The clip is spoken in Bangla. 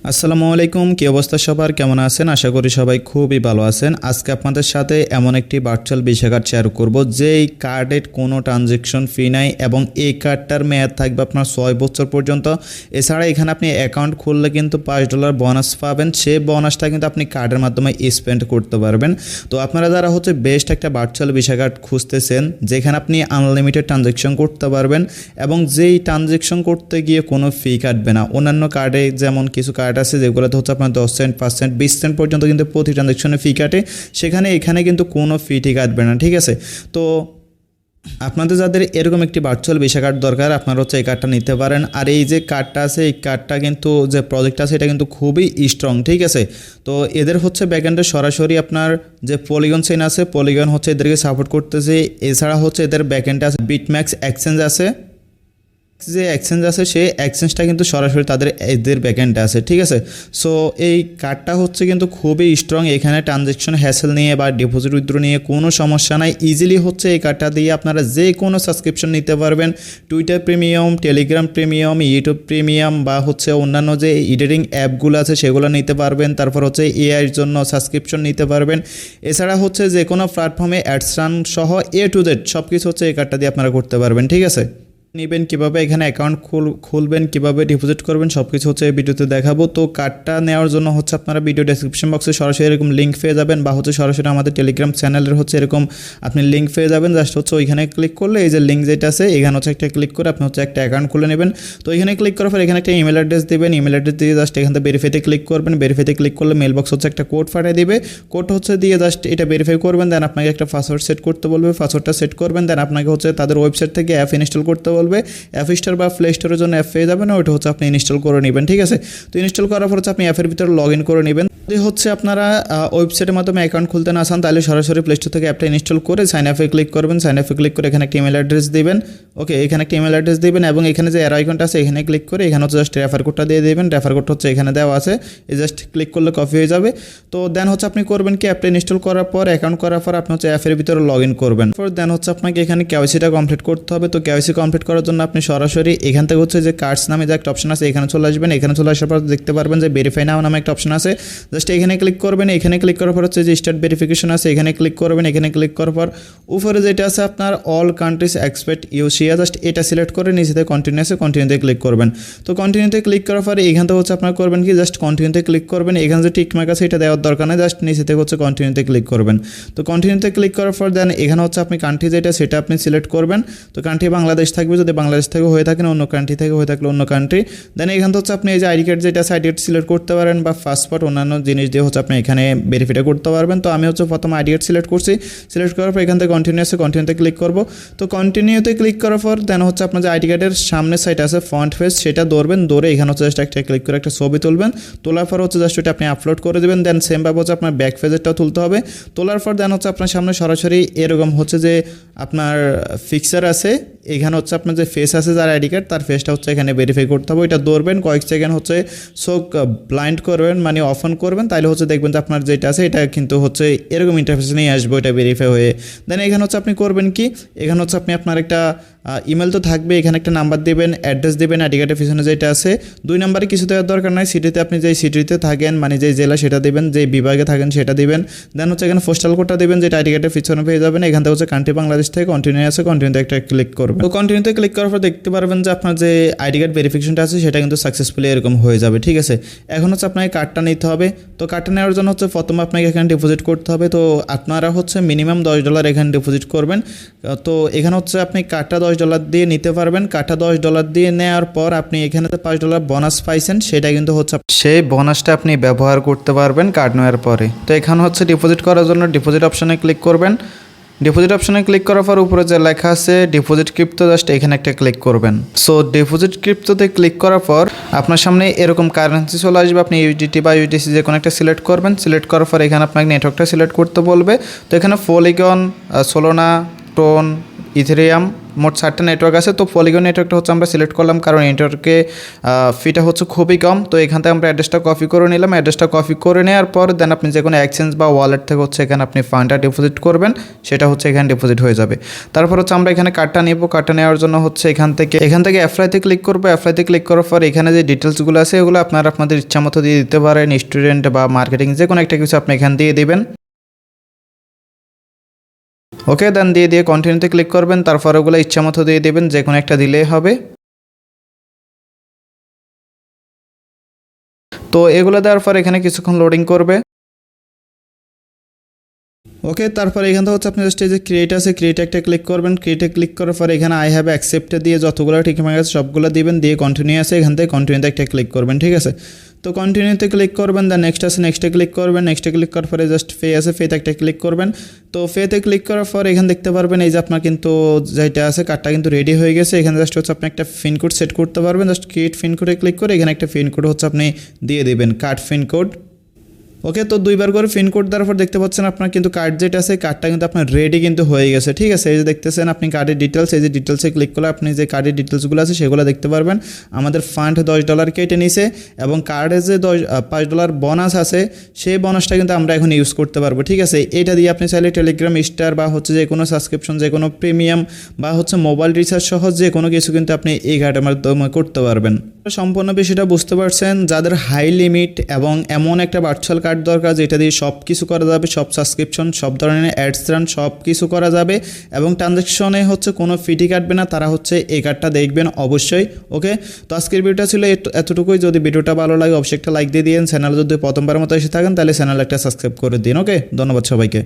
আসসালামু আলাইকুম, কি অবস্থা সবার, কেমন আছেন? আশা করি সবাই খুবই ভালো আছেন। আজকে আপনাদের সাথে এমন একটি ভার্চুয়াল ভিসা কার্ড শেয়ার করব যেই কার্ডের কোনো ট্রানজ্যাকশন ফি নাই এবং এই কার্ডটার মেয়াদ থাকবে আপনার 6 বছর পর্যন্ত। এছাড়া এখানে আপনি অ্যাকাউন্ট খুললে কিন্তু $5 বোনাস পাবেন। সেই বোনাসটা কিন্তু আপনি কার্ডের মাধ্যমে স্পেন্ড করতে পারবেন। তো আপনারা যারা বেস্ট একটা ভার্চুয়াল ভিসা কার্ড খুঁজতেছেন যেখানে আপনি আনলিমিটেড ট্রানজ্যাকশন করতে পারবেন এবং যেই ট্রানজ্যাকশন করতে গিয়ে কোনো ফি কাটবে না। অন্যান্য কার্ডে যেমন কিছু কার্ড আছে যেগুলোতে আপনার 10 সেন্ট, 5 সেন্ট, 20 সেন্ট পর্যন্ত কিন্তু প্রতি ট্রানজ্যাকশনে ফি কাটে, এখানে কিন্তু কোনো ফি কাটবে না। ঠিক আছে, তো আপনাদের যাদের এরকম একটি ভার্চুয়াল ভিসা কার্ড দরকার আপনারা এই কার্ডটা নিতে পারেন। আর এই যে কার্ডটা আছে এই কার্ডটা কিন্তু যে প্রজেক্ট আছে এটা কিন্তু খুবই স্ট্রং। ঠিক আছে, তো এদের ব্যাকএন্ডে সরাসরি আপনার যে পলিগন চেইন আছে পলিগন এদেরকে সাপোর্ট করতেছে। এছাড়া এদের ব্যাকএন্ডে আছে বিটম্যাক্স এক্সচেঞ্জ আছে, যে এক্সচেঞ্জ আছে সেই এক্সচেঞ্জটা কিন্তু সরাসরি এদের ব্যাকএন্ডে আছে। ঠিক আছে, সো এই কার্ডটা কিন্তু খুবই স্ট্রং। এখানে ট্রানজ্যাকশন হ্যাসেল নিয়ে বা ডিপোজিট উইথড্র নিয়ে কোনো সমস্যা নাই। ইজিলি এই কার্ডটা দিয়ে আপনারা যে কোনো সাবস্ক্রিপশন নিতে পারবেন। Twitter premium, Telegram premium, YouTube premium বা অন্যান্য যে এডিটিং অ্যাপগুলো আছে সেগুলো নিতে পারবেন। তারপর এআইয়ের জন্য সাবস্ক্রিপশন নিতে পারবেন। এছাড়া যে কোনো প্ল্যাটফর্মে অ্যাডস রান সহ A to Z সব কিছু এই কার্ডটা দিয়ে আপনারা করতে পারবেন। ঠিক আছে, নেবেন কীভাবে, এখানে অ্যাকাউন্ট খুলবেন, কীভাবে ডিপোজিট করবেন সব কিছু এই ভিডিওতে দেখাবো। তো কার্ডটা নেওয়ার জন্য আপনারা ভিডিও ডেসক্রিপশন বক্সে সরাসরি এরকম লিঙ্ক পেয়ে যাবেন বা সরাসরি আমাদের টেলিগ্রাম চ্যানেলের এরকম আপনি লিঙ্ক পেয়ে যাবেন। জাস্ট ওইখানে ক্লিক করলে এই যে লিঙ্ক যেটা আছে এখানে একটা ক্লিক করে আপনি একটা অ্যাকাউন্ট খুলে নেবেন। তো এখানে ক্লিক করার পর এখানে একটা ইমেল অ্যাড্রেস দেবেন। ইমেল অ্যাড্রেস দিয়ে জাস্ট এখান থেকে ভেরিফাইতে ক্লিক করবেন। ভেরিফাইতে ক্লিক করলে মেল বক্স একটা কোড পাঠিয়ে দিবে। কোড দিয়ে জাস্ট এটা ভেরিফাই করবেন। দেন আপনাকে একটা পাসওয়ার্ড সেট করতে বলবে। পাসওয়ার্ডটা সেট করবেন। দেন আপনাকে তাদের ওয়েবসাইট থেকে অ্যাপ ইনস্টল করতে বলবে। অ্যাপ স্টোর বা প্লে স্টোরের জন্য অ্যাপ পেয়ে যাবেন, ওইটা আপনি ইনস্টল করে নেবেন। ঠিক আছে, তো ইনস্টল করার পর আপনি অ্যাপের ভিতরে লগ ইন করে নেবেন। যদি আপনারা ওয়েবসাইটের মাধ্যমে অ্যাকাউন্ট খুলতে না চান তাহলে সরাসরি প্লে স্টোর থেকে অ্যাপটা ইনস্টল করে সাইন আপে ক্লিক করবেন। সাইন আপে ক্লিক করে এখানে একটা ইমেল অ্যাড্রেস দেবেন। ওকে, এখানে একটা ইমেল অ্যাড্রেস দেবেন এবং এখানে যে অ্যারো আইকনটা আছে এখানে ক্লিক করে এখানে জাস্ট রেফার কোডটা দিয়ে দেবেন। রেফার কোডটা এখানে দেওয়া আছে, এই জাস্ট ক্লিক করলে কপি হয়ে যাবে। তো দেন আপনি করবেন কি, অ্যাপটা ইনস্টল করার পর অ্যাকাউন্ট করার পর আপনি অ্যাপের ভিতরে লগ ইন করবেন। দেন আপনাকে এখানে কেওয়াইসিটা কমপ্লিট করতে হবে। তো কেওয়াইসি কমপ্লিট করার জন্য আপনি সরাসরি এখান থেকে যে কার্ডস নামে যে একটা অপশন আছে এখানে চলে আসবেন। এখানে চলে আসার পর দেখতে পারবেন যে ভেরিফাই নাও নামে একটা অপশন আছে। জাস্ট এখানে ক্লিক করবেন। এখানে ক্লিক করার পর যে স্টার্ট ভেরিফিকেশন আছে এখানে ক্লিক করবেন। এখানে ক্লিক করার পর উপরে যেটা আছে আপনার অল কান্ট্রিজ এক্সপেক্ট ইউসিয়া জাস্ট এটা সিলেক্ট করে নিচেতে কন্টিনিউ আছে কন্টিনিউতে ক্লিক করবেন। তো কন্টিনিউতে ক্লিক করার পর এখান থেকে আপনার করবেন কি, জাস্ট কন্টিনিউতে ক্লিক করবেন। এখানে যে টিক মার্ক আছে এটা দেওয়ার দরকার নেই, জাস্ট নিচে থেকে কন্টিনিউতে ক্লিক করবেন। তো কন্টিনিউতে ক্লিক করার পর দেন এখানে আপনি কান্ট্রি যেটা সেটা আপনি সিলেক্ট করবেন। তো কান্ট্রি বাংলাদেশ থাকবে, যদি বাংলাদেশ থেকে হয়ে থাকেন, অন্য কান্ট্রি থেকে হয়ে থাকলে অন্য কান্ট্রি। দেন এখান থেকে আপনি এই যে আইডি কার্ড যেটা আছে আইডি কার্ড সিলেক্ট করতে পারেন বা পাসপোর্ট অন্যান্য জিনিস দিয়ে আপনি এখানে ভেরিফাই করতে পারবেন। তো আমি প্রথম আইডি কার্ড সিলেক্ট করছি। সিলেক্ট করার পর এখান থেকে কন্টিনিউ আছে কন্টিনিউতে ক্লিক করব। তো কন্টিনিউতে ক্লিক করার পর দেন আপনার যে আইডি কার্ডের সামনের সাইড আছে ফ্রন্ট পেজ সেটা ধরবেন, ধরে এখানে জাস্ট একটা ক্লিক করে একটা ছবি তুলবেন। তোলার পর জাস্ট ওটা আপনি আপলোড করে দেবেন। দেন সেমভাবে আপনার ব্যাক পেজেরটাও তুলতে হবে। তোলার পর দেন আপনার সামনে সরাসরি এরকম যে আপনার ফিক্সার আছে, এখানে আপনার যে ফেস আছে যার আইডি কার্ড তার ফেসটা এখানে ভেরিফাই করতে হবে। এটা ধরবেন, কয়েক সেকেন্ড চোখ ব্লাইন্ড করবেন মানে অফ অন করবেন, তাইলে দেখবেন যে আপনার যেটা আছে এটা কিন্তু এরকম ইন্টারফেস নিয়ে আসবে ওইটা ভেরিফাই হয়ে। দেন এখানে আপনি করবেন কি, এখানে আপনি আপনার একটা ইমেল তো থাকবে, এখানে একটা নাম্বার দেবেন, অ্যাড্রেস দেবেন, আইডি কার্ডের পিছনে যেটা আছে 2 নাম্বারে কিছু দেওয়ার দরকার নাই। সিটিতে আপনি যেই সিটিতে থাকেন মানে যেই জেলা সেটা দেবেন, যেই বিভাগে থাকেন সেটা দিবেন। দেন এখানে পোস্টাল কোডটা দেবেন যেটা আইডি কার্ডের পিছনে পেয়ে যাবেন। এখান থেকে কান্ট্রি বাংলাদেশ থেকে কন্টিনিউ আছে কন্টিনিউতে একটা ক্লিক করবেন। তো কন্টিনিউতে ক্লিক করার পর দেখতে পারবেন যে আপনার যে আইডি কার্ড ভেরিফিকেশনটা আছে সেটা কিন্তু সাকসেসফুলি এরকম হয়ে যাবে। ঠিক আছে, এখন আপনাকে কার্ডটা নিতে হবে। তো কার্ডটা নেওয়ার জন্য প্রথমে আপনাকে এখানে ডিপোজিট করতে হবে। তো আপনারা মিনিমাম $10 এখানে ডিপোজিট করবেন। তো এখানে আপনি কার্ডটা $10 দিয়ে নিতে পারবেন। কার্ডটা $10 দিয়ে নেওয়ার পর আপনি এখানে $5 বোনাস পাইছেন, সেটা কিন্তু সেই বোনাসটা আপনি ব্যবহার করতে পারবেন কার্ড নেওয়ার পরে। তো এখানে ডিপোজিট করার জন্য ডিপোজিট অপশনে ক্লিক করবেন। ডিপোজিট অপশনে ক্লিক করার পর উপরে যে লেখা আছে ডিপোজিট ক্রিপ্টো জাস্ট এখানে একটা ক্লিক করবেন। সো ডিপোজিট ক্রিপ্টোতে ক্লিক করার পর আপনার সামনে এরকম কারেন্সি চলে আসবে। আপনি ইউডিটি বা ইউডিসি যে কোনো একটা সিলেক্ট করবেন। সিলেক্ট করার পর এখানে আপনাকে নেটওয়ার্কটা সিলেক্ট করতে বলবে। তো এখানে পলিগন, সোলোনা, টোন, ইথেরিয়াম মোট 4টা নেটওয়ার্ক আছে। তো পলিগন নেটওয়ার্কটা হচ্ছে আমরা সিলেক্ট করলাম, কারণ নেটওয়ার্কে ফিটা হচ্ছে খুবই কম। তো এখান থেকে আমরা অ্যাড্রেসটা কপি করে নিলাম। অ্যাড্রেসটা কপি করে নেওয়ার পর দেন আপনি যে কোনো এক্সচেঞ্জ বা ওয়ালেট থেকে হচ্ছে এখানে আপনি ফান্ডটা ডিপোজিট করবেন, সেটা হচ্ছে এখানে ডিপোজিট হয়ে যাবে। তারপর হচ্ছে আমরা এখানে কার্ডটা নেব। কার্ডটা নেওয়ার জন্য হচ্ছে এখান থেকে অ্যাপ্লাইতে ক্লিক করবো। অ্যাপ্লাইতে ক্লিক করার পর এখানে যে ডিটেলসগুলো আছে এগুলো আপনারা আপনাদের ইচ্ছা মতো দিয়ে দিতে পারেন। স্টুডেন্ট বা মার্কেটিং যে কোনো একটা কিছু আপনি এখানে দিয়ে দিবেন। ওকে, দেন দিয়ে কন্টিনিউতে ক্লিক করবেন। তারপর ওগুলো ইচ্ছা মতো দিয়ে দেবেন, যে কোনো একটা দিলেই হবে। তো এগুলো দেওয়ার পর এখানে কিছুক্ষণ লোডিং করবে। ওকে, তারপর এখান থেকে হচ্ছে আপনি জাস্ট এই যে ক্রিয়েট আছে, ক্রিয়েটে একটা ক্লিক করবেন। ক্রিয়েটে ক্লিক করার পর এখানে আই হ্যাভ অ্যাকসেপ্টে দিয়ে যতগুলো ঠিক হয়ে গেছে সবগুলো দিবেন, দিয়ে কন্টিনিউ আছে, এখান থেকে কন্টিনিউতে একটা ক্লিক করবেন। ঠিক আছে, তো কন্টিনিউতে ক্লিক করবেন। দেন নেক্সট আছে, নেক্সটে ক্লিক করবেন। নেক্সটে ক্লিক করার পরে জাস্ট ফে আছে, ফেতে একটা ক্লিক করবেন। তো ফেতে ক্লিক করার পর এখানে দেখতে পারবেন এই যে আপনার কিন্তু যেটা আছে কার্ডটা কিন্তু রেডি হয়ে গেছে। এখানে জাস্ট হচ্ছে আপনি একটা পিন কোড সেট করতে পারবেন। জাস্ট ক্রিয়েট পিন কোডে ক্লিক করে এখানে একটা পিন কোড হচ্ছে আপনি দিয়ে দেবেন, কার্ড পিন কোড। ওকে, তো 2বার করে পিন কোড দেওয়ার পর দেখতে পাচ্ছেন আপনার কিন্তু কার্ড যেটা আছে কার্ডটা কিন্তু আপনার রেডি কিন্তু হয়ে গেছে। ঠিক আছে, এই যে দেখতেছেন আপনি কার্ডের ডিটেলস, এই যে ডিটেলসে ক্লিক করলে আপনি যে কার্ডের ডিটেলসগুলো আছে সেগুলো দেখতে পারবেন। আমাদের ফান্ড $10 কেটে নিছে এবং কার্ডে যে $5 বোনাস আছে সেই বোনাসটা কিন্তু আমরা এখন ইউজ করতে পারবো। ঠিক আছে, এটা দিয়ে আপনি চাইলে টেলিগ্রাম স্টার বা হচ্ছে যে কোনো সাবস্ক্রিপশন, যে কোনো প্রিমিয়াম বা হচ্ছে মোবাইল রিচার্জ সহ যে কোনো কিছু কিন্তু আপনি এই কার্ডের মাধ্যমে করতে পারবেন। সম্পূর্ণ বিষয়টা বুঝতে পারছেন। যাদের হাই লিমিট এবং এমন একটা ভার্চুয়াল কার্ড দরকার যেটা দিয়ে সব কিছু করা যাবে, সব সাবস্ক্রিপশন, সব ধরনের অ্যাডস রান সব কিছু করা যাবে এবং ট্রানজ্যাকশনে হচ্ছে কোনো ফিটি কাটবে না, তারা হচ্ছে এই কার্ডটা দেখবেন অবশ্যই। ওকে, তো আজকের ভিডিওটা ছিল এতটুকুই। যদি ভিডিওটা ভালো লাগে অবশ্যই একটা লাইক দিয়ে দিন। চ্যানেল যদি প্রথমবার মতো এসে থাকেন তাহলে চ্যানেল একটা সাবস্ক্রাইব করে দিন। ওকে, ধন্যবাদ সবাইকে।